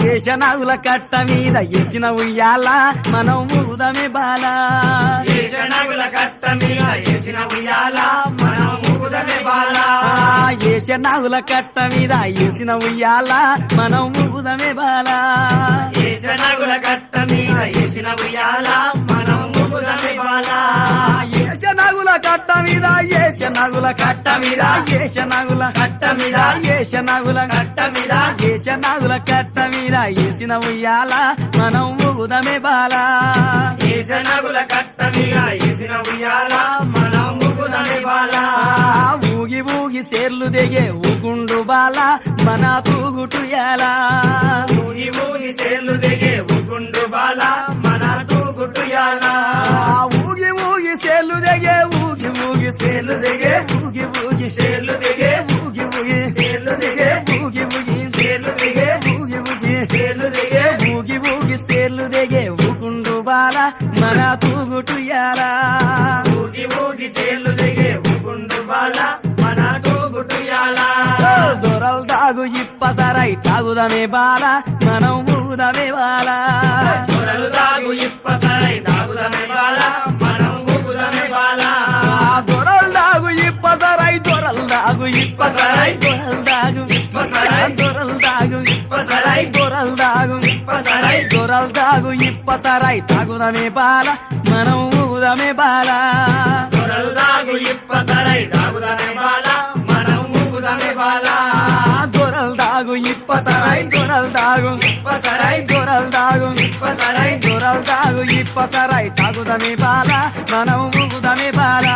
ఏషనాగుల కట్ట మీద ఎసిన ఉయ్యాల మనం ఊగుదమే బాల ఏషనాగుల కట్ట మీద ఏసిన ఉయ్యాల మనం ఊగుదమే బాల ఏషనాగుల కట్ట మీద ఎసిన ఉయ్యాల మనం ఊగుదమే బాల ఏషనాగుల కట్ట మీద ఏసిన ఉయ్యాల మనం ఊగుదమే బాల ఏషనాగుల కట్ట మీద ఏషనాగుల కట్ట మీద ఏషనాగుల కట్ట మీద ఏషనాగుల కట్ట మీద ఏషనాగుల కట్ట మీద ఎసిన ఉయ్యాల మనం ఊగుదమే బాల ఏషనాగుల కట్ట మీద ఏసిన ఉయ్యాల మనం ఊగుదమే బాల ఊగి ఊగి సేర్లు దిగే ఊగుండు బాల మన తూగుటుయాల ఊగి ఊగి సేర్లు దిగే ఊగుండు బాల మన తూగుటుయాల ఊగి ఊగి సేర్లు దిగే ఊగి ఊగి సేర్లు దిగే ఊగి ఊగి సేర్లు దిగే ఊగి ఊగి సేర్లు దిగే ఊగి ఊగి సేర్లు దిగే ఊగి ఊగి సేర్లు దిగే ఊగి ఊగి సేర్లు దిగే ఊగుండు బాల మన తూగుటుయాల ఊగి ఊగి సేర్లు దిగే ఊగుండు బాల మన తూగుటుయాల దొరల్ దాగు ఇప్పసరై తాగుదమే బాల మనం ఊగుదమే బాల దొరలు దాగు ఇప్పసరై తాగుదమే బాల మనం ఊగుదమే బాల దొరల్ దాగు ఇప్పసరై దొరల్ దాగు ఇప్పసరై దొరల్ దాగు ఇప్పసరై దొరల్ దాగు ఇప్పసరై దొరల్ దాగు ఇప్పసరై దొరల్ దాగు ఇప్పసరై తాగుదమే బాల మనం ఊగుదమే బాల దొరలు దాగు ఇప్పసరై తాగుదమే బాల మనం ఊగుదమే బాల దొరల్ దాగు ఇప్పసరై దొరల్ దాగు ఇప్పసరై దొరల్ దాగు ఇప్పసరై దొరల్ దాగు ఇప్పసరై తాగుదమే బాల మనం ఊగుదమే బాల